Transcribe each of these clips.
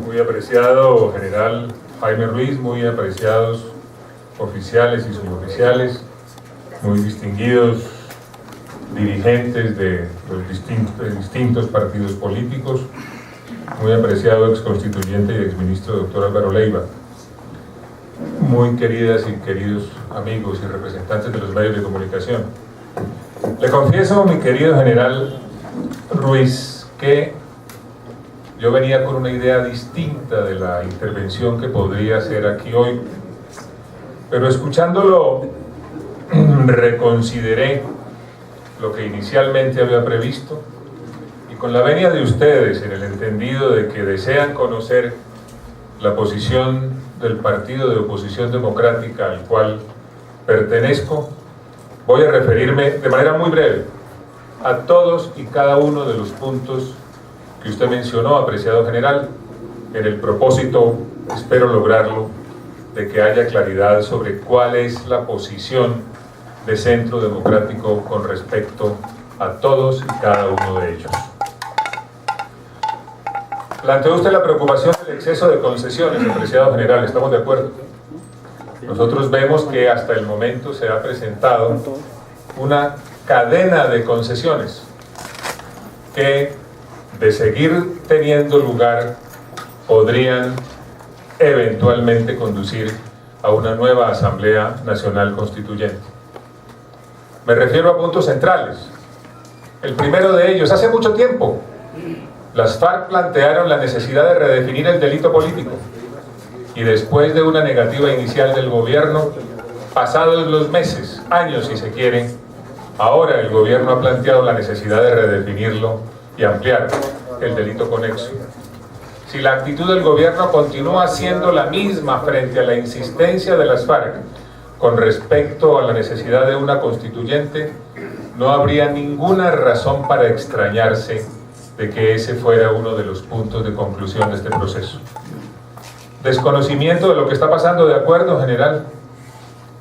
muy apreciado general Jaime Ruiz, muy apreciados oficiales y suboficiales, muy distinguidos dirigentes de los distintos partidos políticos, muy apreciado exconstituyente y exministro doctor Álvaro Leiva, muy queridas y queridos amigos y representantes de los medios de comunicación. Le confieso, mi querido general Ruiz, que yo venía con una idea distinta de la intervención que podría hacer aquí hoy, pero escuchándolo reconsideré lo que inicialmente había previsto, y con la venia de ustedes, en el entendido de que desean conocer la posición del partido de oposición democrática al cual pertenezco, voy a referirme de manera muy breve a todos y cada uno de los puntos que usted mencionó, apreciado general, en el propósito, espero lograrlo, de que haya claridad sobre cuál es la posición de Centro Democrático con respecto a todos y cada uno de ellos. Planteó usted la preocupación del exceso de concesiones, apreciado general, ¿estamos de acuerdo? Nosotros vemos que hasta el momento se ha presentado una cadena de concesiones que, de seguir teniendo lugar, podrían eventualmente conducir a una nueva Asamblea Nacional Constituyente. Me refiero a puntos centrales. El primero de ellos, hace mucho tiempo, las FARC plantearon la necesidad de redefinir el delito político, y después de una negativa inicial del gobierno, pasados los meses, años si se quiere, ahora el gobierno ha planteado la necesidad de redefinirlo y ampliar el delito conexo. Si la actitud del gobierno continúa siendo la misma frente a la insistencia de las FARC con respecto a la necesidad de una constituyente, no habría ninguna razón para extrañarse de que ese fuera uno de los puntos de conclusión de este proceso. Desconocimiento de lo que está pasando, de acuerdo, general.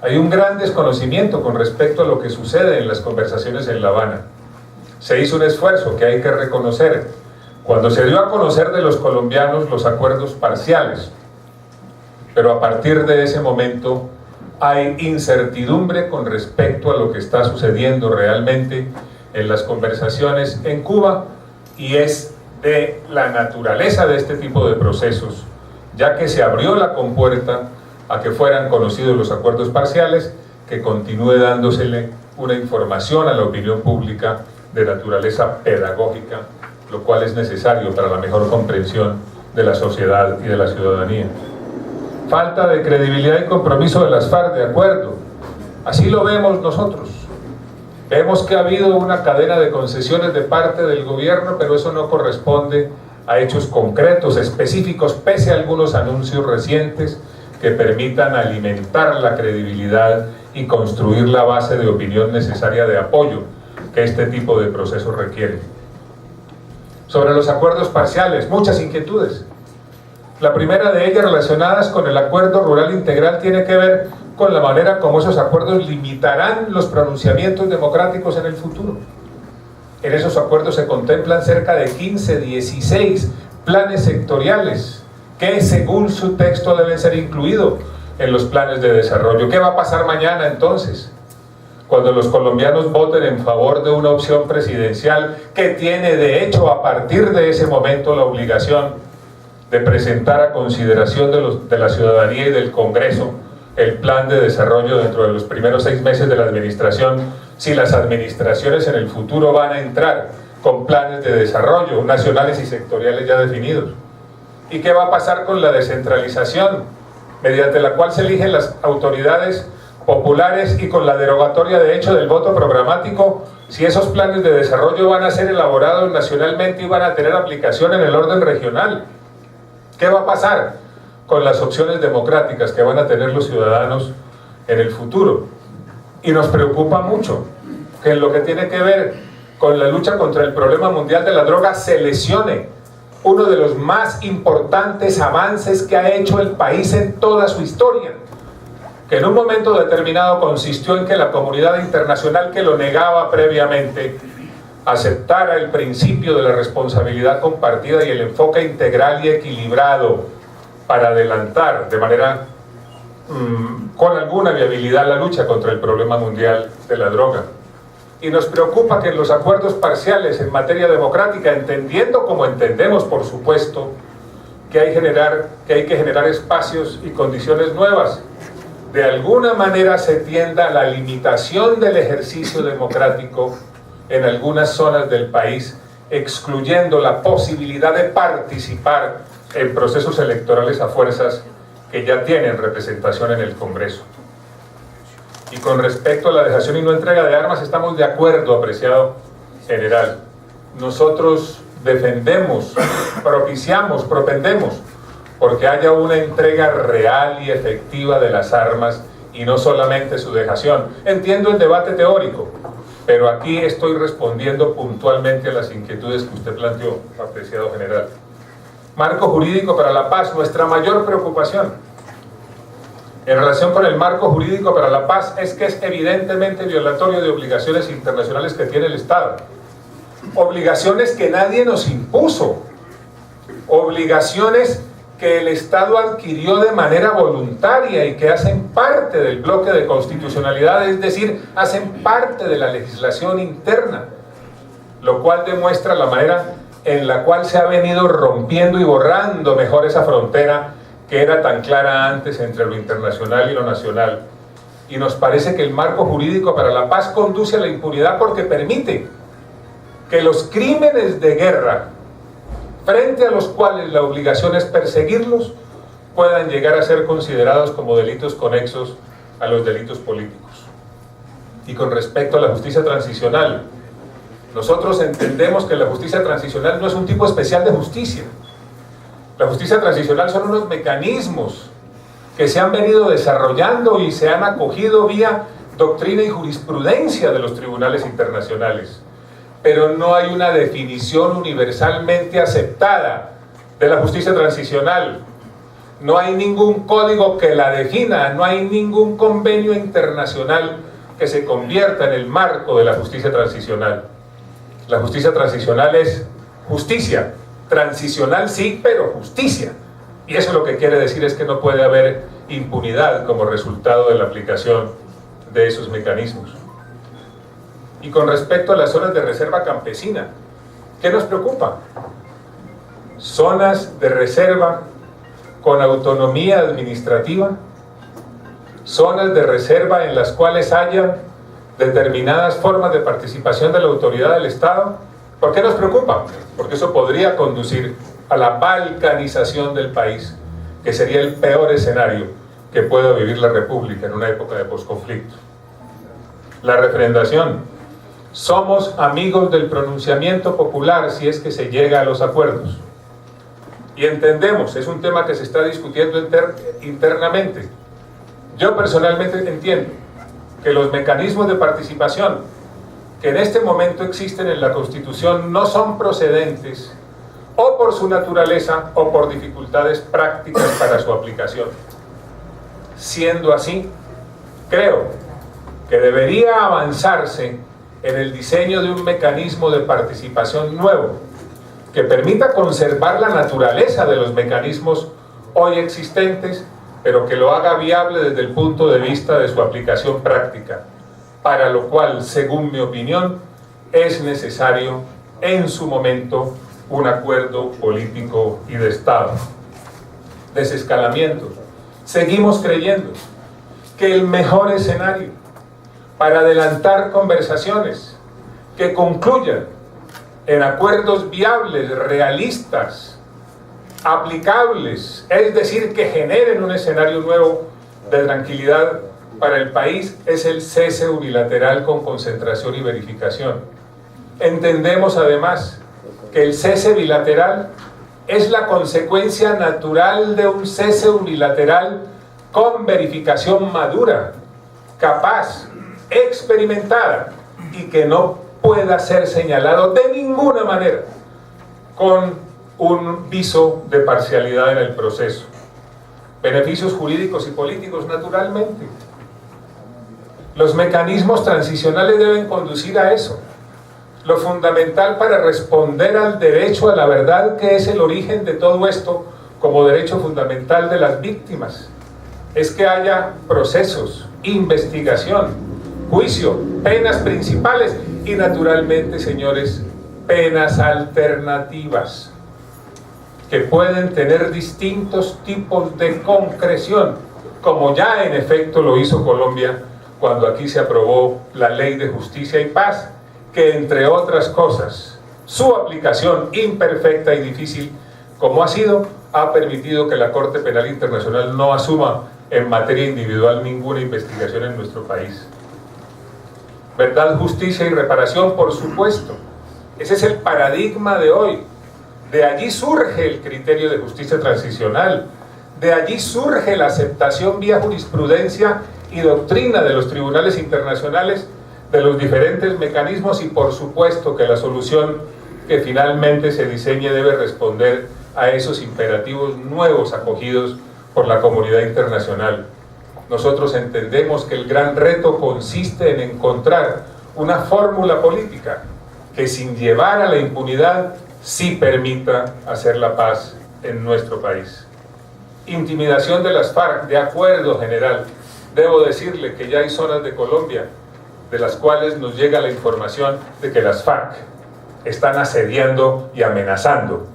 Hay un gran desconocimiento con respecto a lo que sucede en las conversaciones en La Habana. Se hizo un esfuerzo que hay que reconocer cuando se dio a conocer de los colombianos los acuerdos parciales, pero a partir de ese momento hay incertidumbre con respecto a lo que está sucediendo realmente en las conversaciones en Cuba, y es de la naturaleza de este tipo de procesos, ya que se abrió la compuerta a que fueran conocidos los acuerdos parciales, que continúe dándosele una información a la opinión pública de naturaleza pedagógica, lo cual es necesario para la mejor comprensión de la sociedad y de la ciudadanía. Falta de credibilidad y compromiso de las FARC, de acuerdo. Así lo vemos nosotros. Vemos que ha habido una cadena de concesiones de parte del gobierno, pero eso no corresponde a hechos concretos, específicos, pese a algunos anuncios recientes que permitan alimentar la credibilidad y construir la base de opinión necesaria de apoyo que este tipo de procesos requiere. Sobre los acuerdos parciales, muchas inquietudes. La primera de ellas, relacionadas con el Acuerdo Rural Integral, tiene que ver con la manera como esos acuerdos limitarán los pronunciamientos democráticos en el futuro. En esos acuerdos se contemplan cerca de 15, 16 planes sectoriales que, según su texto, deben ser incluidos en los planes de desarrollo. ¿Qué va a pasar mañana entonces, cuando los colombianos voten en favor de una opción presidencial que tiene de hecho a partir de ese momento la obligación de presentar a consideración de la ciudadanía y del Congreso el plan de desarrollo dentro de los primeros 6 meses de la administración, si las administraciones en el futuro van a entrar con planes de desarrollo nacionales y sectoriales ya definidos? ¿Y qué va a pasar con la descentralización, mediante la cual se eligen las autoridades populares, y con la derogatoria de hecho del voto programático, si esos planes de desarrollo van a ser elaborados nacionalmente y van a tener aplicación en el orden regional? ¿Qué va a pasar con las opciones democráticas que van a tener los ciudadanos en el futuro? Y nos preocupa mucho que en lo que tiene que ver con la lucha contra el problema mundial de la droga se lesione uno de los más importantes avances que ha hecho el país en toda su historia, que en un momento determinado consistió en que la comunidad internacional, que lo negaba previamente, aceptara el principio de la responsabilidad compartida y el enfoque integral y equilibrado para adelantar de manera con alguna viabilidad la lucha contra el problema mundial de la droga. Y nos preocupa que en los acuerdos parciales en materia democrática, entendiendo como entendemos, por supuesto, que hay que generar espacios y condiciones nuevas, de alguna manera se tienda a la limitación del ejercicio democrático en algunas zonas del país, excluyendo la posibilidad de participar en procesos electorales a fuerzas que ya tienen representación en el Congreso. Y con respecto a la dejación y no entrega de armas, estamos de acuerdo, apreciado general. Nosotros defendemos, propiciamos, propendemos porque haya una entrega real y efectiva de las armas y no solamente su dejación. Entiendo el debate teórico, pero aquí estoy respondiendo puntualmente a las inquietudes que usted planteó, apreciado general. Marco jurídico para la paz, nuestra mayor preocupación en relación con el marco jurídico para la paz es que es evidentemente violatorio de obligaciones internacionales que tiene el Estado. Obligaciones que nadie nos impuso, obligaciones que el Estado adquirió de manera voluntaria y que hacen parte del bloque de constitucionalidad, es decir, hacen parte de la legislación interna, lo cual demuestra la manera en la cual se ha venido rompiendo y borrando mejor esa frontera que era tan clara antes entre lo internacional y lo nacional. Y nos parece que el marco jurídico para la paz conduce a la impunidad porque permite que los crímenes de guerra, frente a los cuales la obligación es perseguirlos, puedan llegar a ser considerados como delitos conexos a los delitos políticos. Y con respecto a la justicia transicional, nosotros entendemos que la justicia transicional no es un tipo especial de justicia. La justicia transicional son unos mecanismos que se han venido desarrollando y se han acogido vía doctrina y jurisprudencia de los tribunales internacionales. Pero no hay una definición universalmente aceptada de la justicia transicional. No hay ningún código que la defina, no hay ningún convenio internacional que se convierta en el marco de la justicia transicional. La justicia transicional es justicia. Transicional sí, pero justicia. Y eso lo que quiere decir es que no puede haber impunidad como resultado de la aplicación de esos mecanismos. Y con respecto a las zonas de reserva campesina, ¿qué nos preocupa? Zonas de reserva con autonomía administrativa, zonas de reserva en las cuales haya determinadas formas de participación de la autoridad del Estado. ¿Por qué nos preocupa? Porque eso podría conducir a la balcanización del país, que sería el peor escenario que pueda vivir la República en una época de posconflicto. La refrendación. Somos amigos del pronunciamiento popular si es que se llega a los acuerdos. Y entendemos, es un tema que se está discutiendo internamente. Yo personalmente entiendo que los mecanismos de participación que en este momento existen en la Constitución no son procedentes o por su naturaleza o por dificultades prácticas para su aplicación. Siendo así, creo que debería avanzarse en el diseño de un mecanismo de participación nuevo que permita conservar la naturaleza de los mecanismos hoy existentes, pero que lo haga viable desde el punto de vista de su aplicación práctica, para lo cual, según mi opinión, es necesario en su momento un acuerdo político y de Estado. Desescalamiento. Seguimos creyendo que el mejor escenario para adelantar conversaciones que concluyan en acuerdos viables, realistas, aplicables, es decir, que generen un escenario nuevo de tranquilidad para el país, es el cese unilateral con concentración y verificación. Entendemos además que el cese bilateral es la consecuencia natural de un cese unilateral con verificación madura, capaz, experimentada y que no pueda ser señalado de ninguna manera con un viso de parcialidad en el proceso. Beneficios jurídicos y políticos, naturalmente. Los mecanismos transicionales deben conducir a eso. lo fundamental para responder al derecho a la verdad, que es el origen de todo esto, como derecho fundamental de las víctimas, es que haya procesos, investigación, juicio, penas principales y naturalmente, señores, penas alternativas que pueden tener distintos tipos de concreción, como ya en efecto lo hizo Colombia cuando aquí se aprobó la Ley de Justicia y Paz, que entre otras cosas, su aplicación imperfecta y difícil, como ha sido, ha permitido que la Corte Penal Internacional no asuma en materia individual ninguna investigación en nuestro país. Verdad, justicia y reparación, por supuesto. Ese es el paradigma de hoy. De allí surge el criterio de justicia transicional. De allí surge la aceptación vía jurisprudencia y doctrina de los tribunales internacionales de los diferentes mecanismos, y por supuesto que la solución que finalmente se diseñe debe responder a esos imperativos nuevos acogidos por la comunidad internacional. Nosotros entendemos que el gran reto consiste en encontrar una fórmula política que, sin llevar a la impunidad, sí permita hacer la paz en nuestro país. Intimidación de las FARC, de acuerdo general. Debo decirle que ya hay zonas de Colombia de las cuales nos llega la información de que las FARC están asediando y amenazando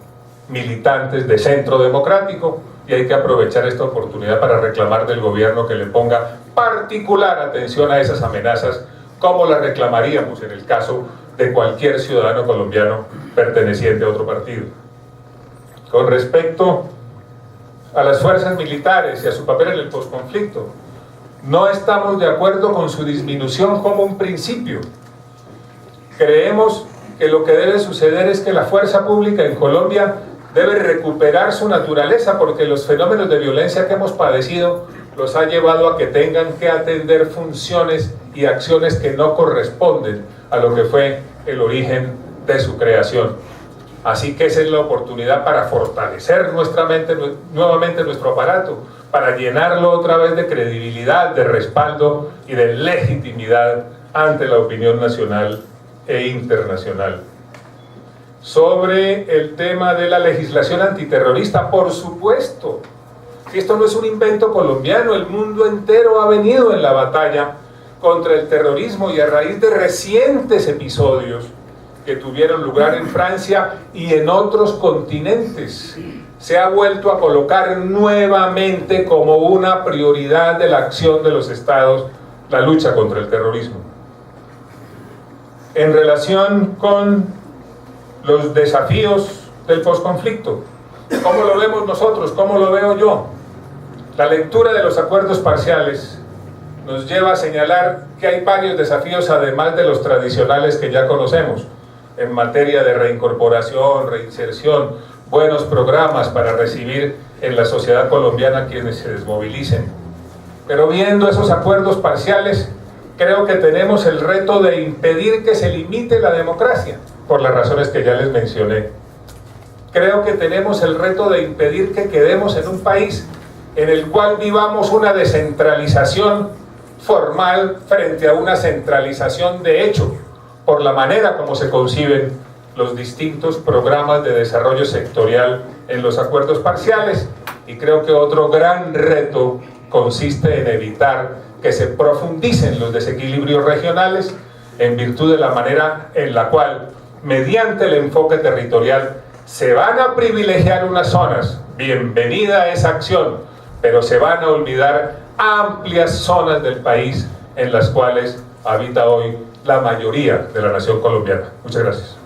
militantes de Centro Democrático, y hay que aprovechar esta oportunidad para reclamar del gobierno que le ponga particular atención a esas amenazas, como las reclamaríamos en el caso de cualquier ciudadano colombiano perteneciente a otro partido. Con respecto a las fuerzas militares y a su papel en el posconflicto, no estamos de acuerdo con su disminución como un principio. Creemos que lo que debe suceder es que la fuerza pública en Colombia debe recuperar su naturaleza, porque los fenómenos de violencia que hemos padecido los ha llevado a que tengan que atender funciones y acciones que no corresponden a lo que fue el origen de su creación. Así que esa es la oportunidad para fortalecer nuevamente nuestro aparato, para llenarlo otra vez de credibilidad, de respaldo y de legitimidad ante la opinión nacional e internacional. Sobre el tema de la legislación antiterrorista, por supuesto, si esto no es un invento colombiano, el mundo entero ha venido en la batalla contra el terrorismo, y a raíz de recientes episodios que tuvieron lugar en Francia y en otros continentes, se ha vuelto a colocar nuevamente como una prioridad de la acción de los estados la lucha contra el terrorismo. En relación con los desafíos del posconflicto, ¿cómo lo vemos nosotros? ¿Cómo lo veo yo? La lectura de los acuerdos parciales nos lleva a señalar que hay varios desafíos, además de los tradicionales que ya conocemos, en materia de reincorporación, reinserción, buenos programas para recibir en la sociedad colombiana quienes se desmovilicen. Pero viendo esos acuerdos parciales, creo que tenemos el reto de impedir que se limite la democracia, por las razones que ya les mencioné. Creo que tenemos el reto de impedir que quedemos en un país en el cual vivamos una descentralización formal frente a una centralización de hecho, por la manera como se conciben los distintos programas de desarrollo sectorial en los acuerdos parciales. Y creo que otro gran reto consiste en evitar que se profundicen los desequilibrios regionales en virtud de la manera en la cual, mediante el enfoque territorial, se van a privilegiar unas zonas. Bienvenida a esa acción, pero se van a olvidar amplias zonas del país en las cuales habita hoy la mayoría de la nación colombiana. Muchas gracias.